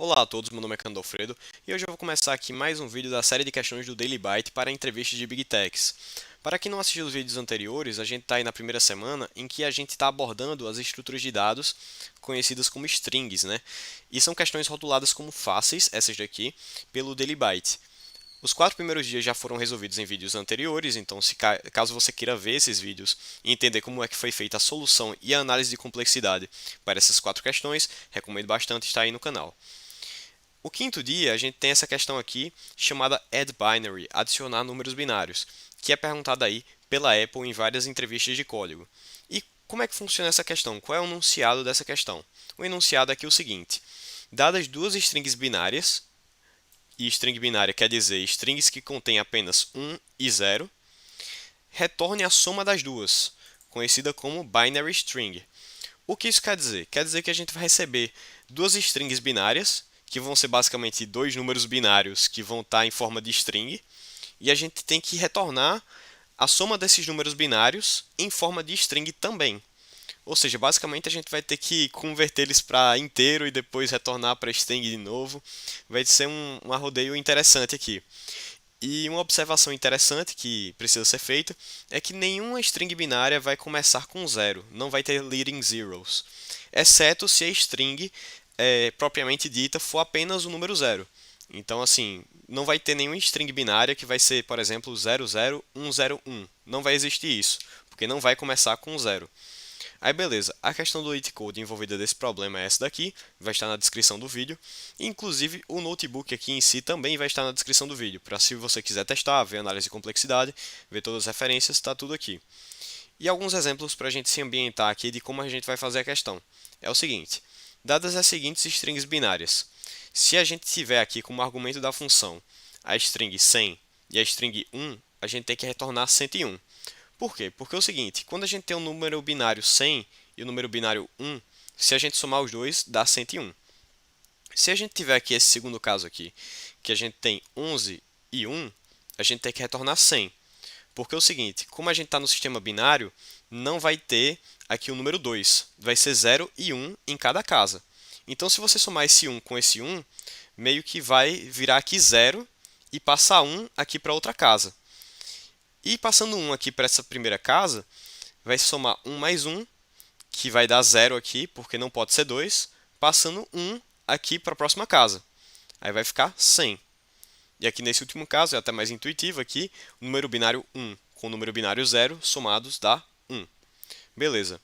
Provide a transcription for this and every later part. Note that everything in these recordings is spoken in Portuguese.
Olá a todos, meu nome é Cando Alfredo e hoje eu vou começar aqui mais um vídeo da série de questões do Daily Byte para entrevistas de Big Techs. Para quem não assistiu os vídeos anteriores, a gente está aí na primeira semana em que a gente está abordando as estruturas de dados conhecidas como strings, né? E são questões rotuladas como fáceis, essas daqui, pelo Daily Byte. Os 4 primeiros dias já foram resolvidos em vídeos anteriores, então caso você queira ver esses vídeos e entender como é que foi feita a solução e a análise de complexidade para essas 4 questões, recomendo bastante estar aí no canal. O quinto dia, a gente tem essa questão aqui chamada Add Binary, adicionar números binários, que é perguntada aí pela Apple em várias entrevistas de código. E como é que funciona essa questão? Qual é o enunciado dessa questão? O enunciado aqui é o seguinte: dadas duas strings binárias, e string binária quer dizer strings que contêm apenas 1 e 0, retorne a soma das duas, conhecida como binary string. O que isso quer dizer? Quer dizer que a gente vai receber duas strings binárias, que vão ser basicamente dois números binários que vão estar em forma de string, e a gente tem que retornar a soma desses números binários em forma de string também. Ou seja, basicamente a gente vai ter que converter eles para inteiro e depois retornar para string de novo. Vai ser um arrodeio interessante aqui. E uma observação interessante que precisa ser feita é que nenhuma string binária vai começar com zero, não vai ter leading zeros, exceto se a string propriamente dita for apenas o número zero. Então, assim, não vai ter nenhuma string binária que vai ser, por exemplo, 00101. Não vai existir isso, porque não vai começar com zero. Aí beleza, a questão do cheat code envolvida desse problema é essa daqui, vai estar na descrição do vídeo. Inclusive o notebook aqui em si também vai estar na descrição do vídeo, para se você quiser testar, ver análise de complexidade, ver todas as referências, está tudo aqui. E alguns exemplos para a gente se ambientar aqui de como a gente vai fazer a questão. É o seguinte, dadas as seguintes strings binárias, se a gente tiver aqui como argumento da função a string 100 e a string 1, a gente tem que retornar 101. Por quê? Porque é o seguinte, quando a gente tem um número binário 100 e o número binário 1, se a gente somar os dois, dá 101. Se a gente tiver aqui esse segundo caso aqui, que a gente tem 11 e 1, a gente tem que retornar 100. Porque é o seguinte, como a gente está no sistema binário, não vai ter aqui o número 2, vai ser 0 e 1 em cada casa. Então, se você somar esse 1 com esse 1, meio que vai virar aqui 0 e passar 1 aqui para outra casa. E passando 1 aqui para essa primeira casa, vai somar 1 mais 1, que vai dar 0 aqui, porque não pode ser 2, passando 1 aqui para a próxima casa. Aí vai ficar 100. E aqui nesse último caso, é até mais intuitivo aqui, o número binário 1 com o número binário 0 somados dá 1. Beleza.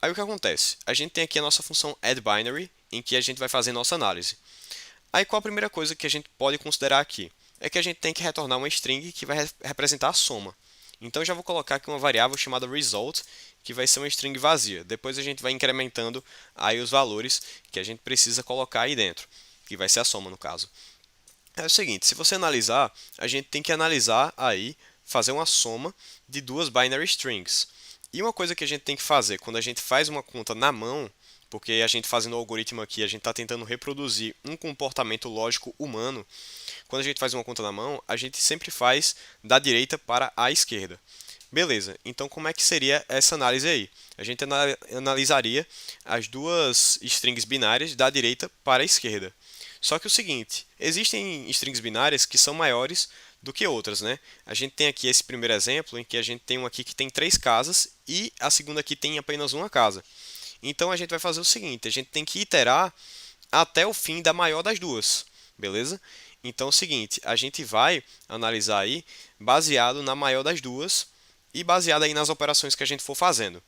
Aí o que acontece? A gente tem aqui a nossa função addBinary, em que a gente vai fazer nossa análise. Aí qual a primeira coisa que a gente pode considerar aqui? É que a gente tem que retornar uma string que vai representar a soma. Então eu já vou colocar aqui uma variável chamada result, que vai ser uma string vazia. Depois a gente vai incrementando aí os valores que a gente precisa colocar aí dentro, que vai ser a soma no caso. É o seguinte, se você analisar, a gente tem que analisar aí, fazer uma soma de duas binary strings. E uma coisa que a gente tem que fazer quando a gente faz uma conta na mão, porque a gente fazendo o algoritmo aqui, a gente está tentando reproduzir um comportamento lógico humano. Quando a gente faz uma conta na mão, a gente sempre faz da direita para a esquerda. Beleza, então como é que seria essa análise aí? A gente analisaria as duas strings binárias da direita para a esquerda. Só que o seguinte, existem strings binárias que são maiores do que outras, né? A gente tem aqui esse primeiro exemplo em que a gente tem um aqui que tem 3 casas e a segunda aqui tem apenas uma casa. Então a gente vai fazer o seguinte, a gente tem que iterar até o fim da maior das duas, beleza? Então é o seguinte, a gente vai analisar aí baseado na maior das duas e baseado aí nas operações que a gente for fazendo.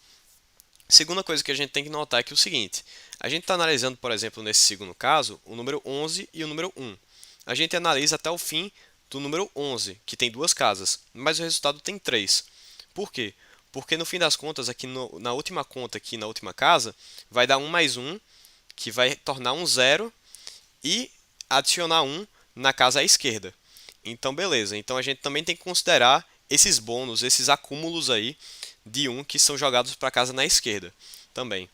Segunda coisa que a gente tem que notar é que é o seguinte, a gente está analisando, por exemplo, nesse segundo caso, o número 11 e o número 1. A gente analisa até o fim do número 11, que tem duas casas, mas o resultado tem 3. Por quê? Porque no fim das contas, aqui na última conta, aqui na última casa, vai dar 1 mais 1, que vai tornar um 0 e adicionar 1 na casa à esquerda. Então, beleza. Então, a gente também tem que considerar esses bônus, esses acúmulos aí de 1 que são jogados para a casa na esquerda também.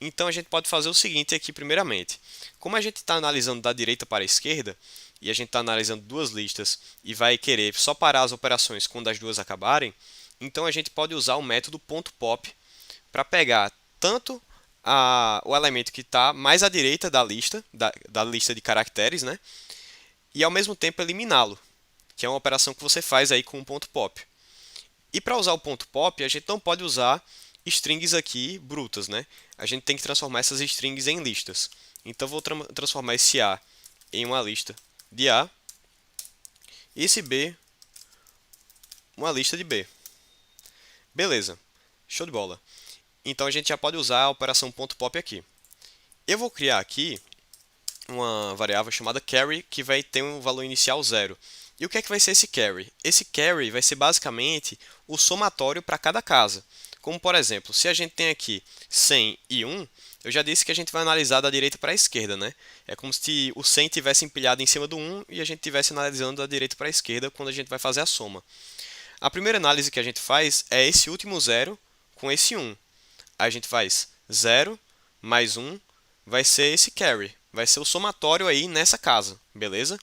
Então, a gente pode fazer o seguinte aqui primeiramente. Como a gente está analisando da direita para a esquerda, e a gente está analisando duas listas e vai querer só parar as operações quando as duas acabarem, então a gente pode usar o método .pop para pegar tanto o elemento que está mais à direita da lista, da lista de caracteres, né? E ao mesmo tempo eliminá-lo, que é uma operação que você faz aí com o ponto pop. E para usar o ponto pop, a gente não pode usar strings aqui brutas, né? A gente tem que transformar essas strings em listas. Então vou transformar esse A em uma lista de A e esse B uma lista de B. Beleza, show de bola. Então a gente já pode usar a operação ponto .pop aqui. Eu vou criar aqui uma variável chamada carry que vai ter um valor inicial 0. E o que é que vai ser esse carry? Esse carry vai ser basicamente o somatório para cada casa. Como por exemplo, se a gente tem aqui 100 e 1, eu já disse que a gente vai analisar da direita para a esquerda, né? É como se o 100 tivesse empilhado em cima do 1 e a gente estivesse analisando da direita para a esquerda quando a gente vai fazer a soma. A primeira análise que a gente faz é esse último 0 com esse 1. A gente faz 0 mais 1 vai ser esse carry, vai ser o somatório aí nessa casa, beleza?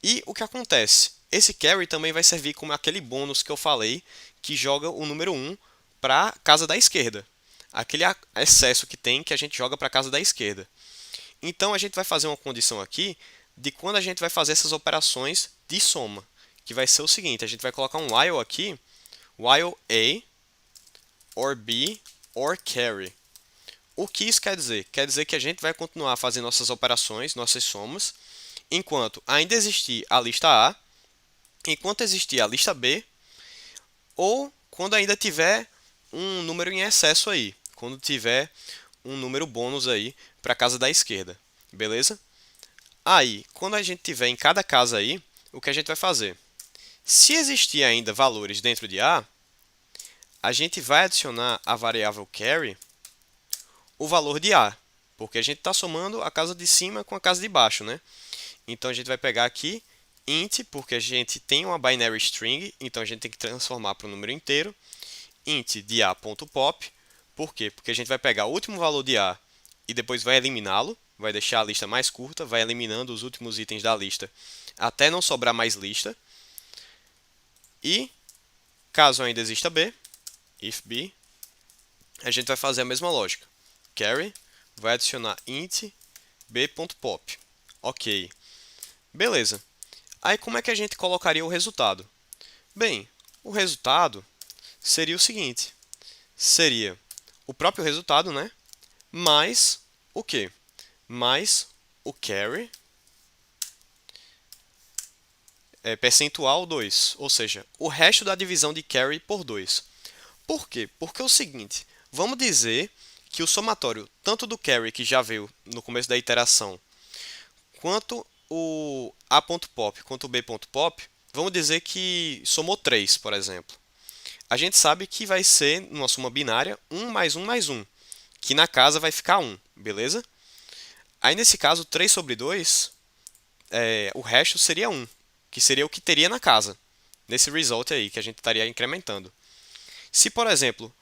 E o que acontece? Esse carry também vai servir como aquele bônus que eu falei, que joga o número 1 para a casa da esquerda. Aquele excesso que tem que a gente joga para a casa da esquerda. Então a gente vai fazer uma condição aqui de quando a gente vai fazer essas operações de soma, que vai ser o seguinte, a gente vai colocar um while aqui, while A or B or carry. O que isso quer dizer? Quer dizer que a gente vai continuar fazendo nossas operações, nossas somas, enquanto ainda existir a lista A, enquanto existir a lista B, ou quando ainda tiver um número em excesso aí, quando tiver um número bônus aí para a casa da esquerda, beleza? Aí, quando a gente tiver em cada casa aí, o que a gente vai fazer? Se existir ainda valores dentro de A, a gente vai adicionar a variável carry o valor de A, porque a gente está somando a casa de cima com a casa de baixo, né? Então a gente vai pegar aqui int, porque a gente tem uma binary string, então a gente tem que transformar para um número inteiro, int de a.pop, por quê? Porque a gente vai pegar o último valor de A e depois vai eliminá-lo, vai deixar a lista mais curta, vai eliminando os últimos itens da lista até não sobrar mais lista. E caso ainda exista B, if B, a gente vai fazer a mesma lógica. Carry vai adicionar int b.pop. Ok. Beleza. Aí como é que a gente colocaria o resultado? Bem, o resultado seria o seguinte. Seria o próprio resultado, né? Mais o quê? Mais o carry percentual 2, ou seja, o resto da divisão de carry por 2. Por quê? Porque é o seguinte, vamos dizer que o somatório tanto do carry que já veio no começo da iteração, quanto o a.pop quanto o b.pop, vamos dizer que somou 3, por exemplo. A gente sabe que vai ser, numa soma binária, 1 mais 1 mais 1, que na casa vai ficar 1, beleza? Aí nesse caso, 3 sobre 2, o resto seria 1, que seria o que teria na casa, nesse result aí, que a gente estaria incrementando. Se, por exemplo,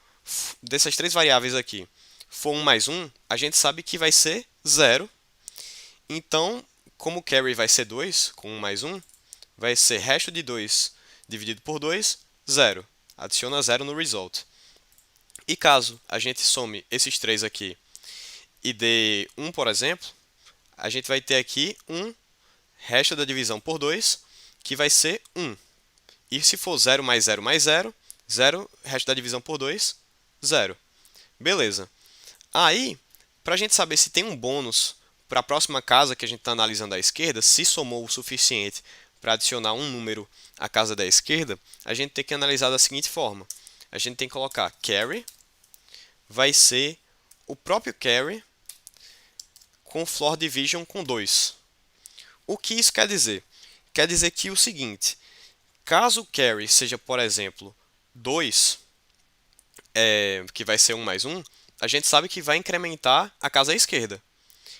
dessas três variáveis aqui, for 1 mais 1, a gente sabe que vai ser 0. Então, como o carry vai ser 2, com 1 mais 1, vai ser resto de 2 dividido por 2, 0. Adiciona 0 no result. E caso a gente some esses três aqui e dê 1, por exemplo, a gente vai ter aqui 1 resto da divisão por 2, que vai ser 1. E se for 0 mais 0 mais 0, 0, resto da divisão por 2, 0. Beleza. Aí, para a gente saber se tem um bônus para a próxima casa que a gente está analisando à esquerda, se somou o suficiente para adicionar um número à casa da esquerda, a gente tem que analisar da seguinte forma. A gente tem que colocar carry, vai ser o próprio carry com floor division com 2. O que isso quer dizer? Quer dizer que o seguinte, caso o carry seja, por exemplo, 2, que vai ser 1 mais 1, a gente sabe que vai incrementar a casa à esquerda.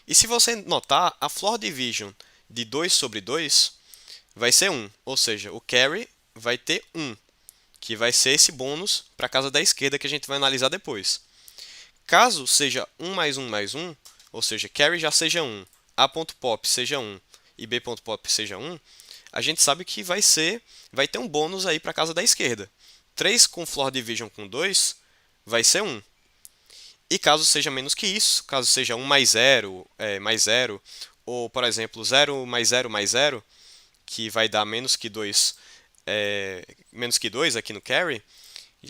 E se você notar, a floor division de 2 sobre 2 vai ser 1, ou seja, o carry vai ter 1, que vai ser esse bônus para a casa da esquerda que a gente vai analisar depois. Caso seja 1 mais 1 mais 1, ou seja, carry já seja 1, a.pop seja 1 e b.pop seja 1, a gente sabe que vai ter um bônus aí para a casa da esquerda. 3 com floor division com 2 vai ser 1. E caso seja menos que isso, caso seja 1 mais zero, ou por exemplo 0 mais zero, que vai dar menos que 2 aqui no carry,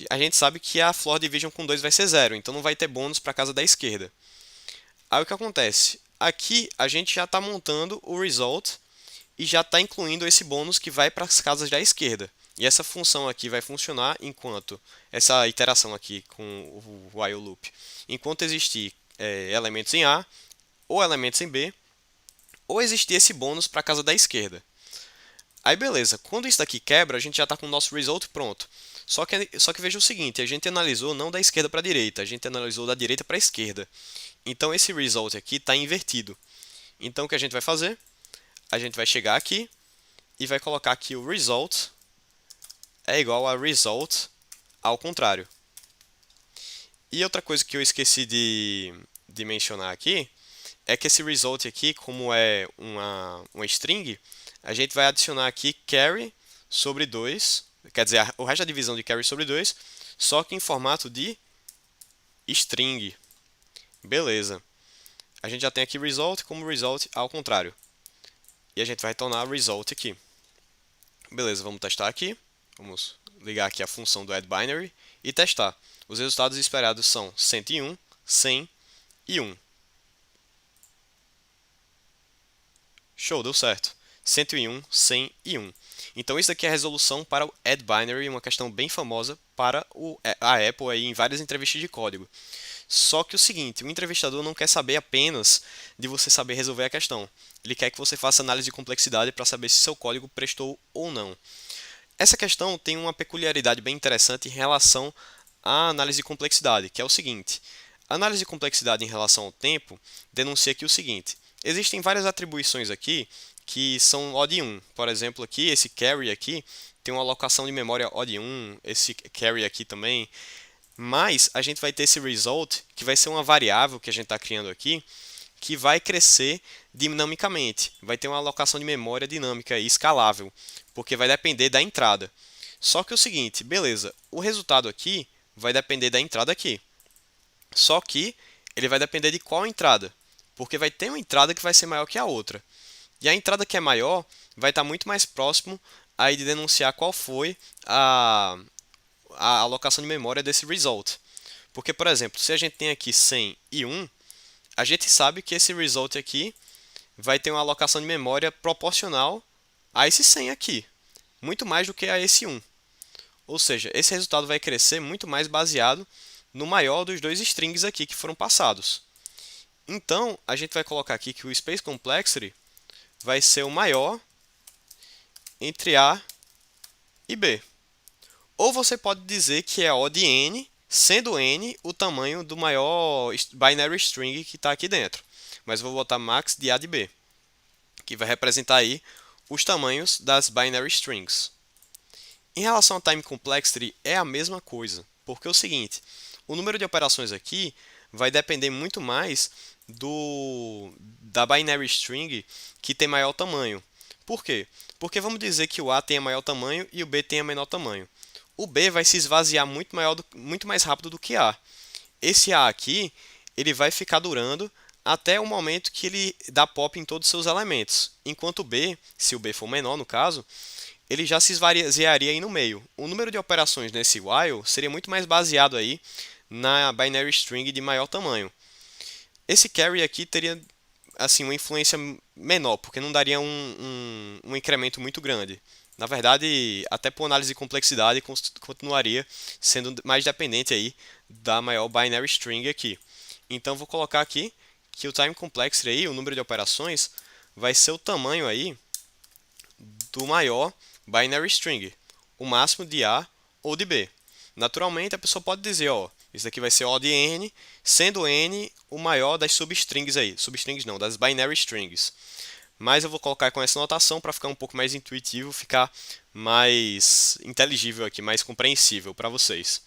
a gente sabe que a Floor Division com 2 vai ser zero, então não vai ter bônus para a casa da esquerda. Aí o que acontece? Aqui a gente já está montando o result e já está incluindo esse bônus que vai para as casas da esquerda. E essa função aqui vai funcionar enquanto, essa iteração aqui com o while loop, enquanto existir elementos em A ou elementos em B, ou existir esse bônus para a casa da esquerda. Aí beleza, quando isso daqui quebra, a gente já está com o nosso result pronto. Só que veja o seguinte, a gente analisou não da esquerda para a direita, a gente analisou da direita para a esquerda. Então esse result aqui está invertido. Então o que a gente vai fazer? A gente vai chegar aqui e vai colocar aqui o result é igual a result ao contrário. E outra coisa que eu esqueci de mencionar aqui é que esse result aqui, como é uma string, a gente vai adicionar aqui carry sobre 2, quer dizer, o resto da divisão de carry sobre 2, só que em formato de string. Beleza. A gente já tem aqui result como result ao contrário. E a gente vai retornar result aqui. Beleza, vamos testar aqui. Vamos ligar aqui a função do addBinary e testar. Os resultados esperados são 101, 100 e 1. Show, deu certo. 101, 100 e 1. Então isso aqui é a resolução para o addBinary, uma questão bem famosa para a Apple aí em várias entrevistas de código. Só que o seguinte, o entrevistador não quer saber apenas de você saber resolver a questão. Ele quer que você faça análise de complexidade para saber se seu código prestou ou não. Essa questão tem uma peculiaridade bem interessante em relação à análise de complexidade, que é o seguinte. A análise de complexidade em relação ao tempo denuncia aqui o seguinte. Existem várias atribuições aqui que são odd 1. Por exemplo, aqui, esse carry aqui tem uma alocação de memória odd 1, esse carry aqui também. Mas a gente vai ter esse result, que vai ser uma variável que a gente está criando aqui, que vai crescer dinamicamente. Vai ter uma alocação de memória dinâmica e escalável, porque vai depender da entrada. Só que é o seguinte, beleza, o resultado aqui vai depender da entrada aqui. Só que ele vai depender de qual entrada, porque vai ter uma entrada que vai ser maior que a outra. E a entrada que é maior vai estar muito mais próximo aí de denunciar qual foi a alocação de memória desse result. Porque, por exemplo, se a gente tem aqui 100 e 1, a gente sabe que esse result aqui vai ter uma alocação de memória proporcional a esse 100 aqui, muito mais do que a esse 1. Ou seja, esse resultado vai crescer muito mais baseado no maior dos dois strings aqui que foram passados. Então, a gente vai colocar aqui que o Space Complexity vai ser o maior entre A e B. Ou você pode dizer que é odd n, sendo n o tamanho do maior binary string que está aqui dentro. Mas eu vou botar max de A de B, que vai representar aí os tamanhos das binary strings. Em relação ao time complexity, é a mesma coisa, porque é o seguinte, o número de operações aqui vai depender muito mais da binary string que tem maior tamanho. Por quê? Porque vamos dizer que o A tenha maior tamanho e o B tenha menor tamanho. O B vai se esvaziar muito mais rápido do que A. Esse A aqui, ele vai ficar durando até o momento que ele dá pop em todos os seus elementos. Enquanto o B, se o B for menor no caso, ele já se esvaziaria aí no meio. O número de operações nesse while seria muito mais baseado aí na binary string de maior tamanho. Esse carry aqui teria assim uma influência menor, porque não daria um incremento muito grande. Na verdade, até por análise de complexidade, continuaria sendo mais dependente aí da maior binary string aqui. Então, vou colocar aqui que o time complexity aí, o número de operações, vai ser o tamanho aí do maior binary string, o máximo de A ou de B. Naturalmente, a pessoa pode dizer, ó, isso aqui vai ser odd n, sendo n o maior das substrings aí, substrings não, das binary strings. Mas eu vou colocar com essa notação para ficar um pouco mais intuitivo, ficar mais inteligível aqui, mais compreensível para vocês.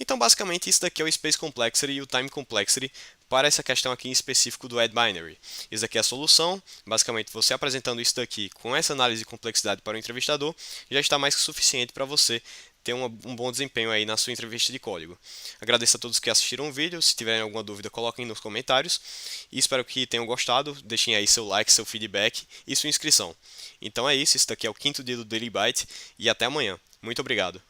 Então, basicamente, isso daqui é o Space Complexity e o Time Complexity para essa questão aqui em específico do addBinary. Isso aqui é a solução. Basicamente, você apresentando isso daqui com essa análise de complexidade para o entrevistador, já está mais que suficiente para você ter um bom desempenho aí na sua entrevista de código. Agradeço a todos que assistiram o vídeo. Se tiverem alguma dúvida, coloquem nos comentários. E espero que tenham gostado. Deixem aí seu like, seu feedback e sua inscrição. Então é isso. Esse daqui é o quinto dia do Daily Byte e até amanhã. Muito obrigado.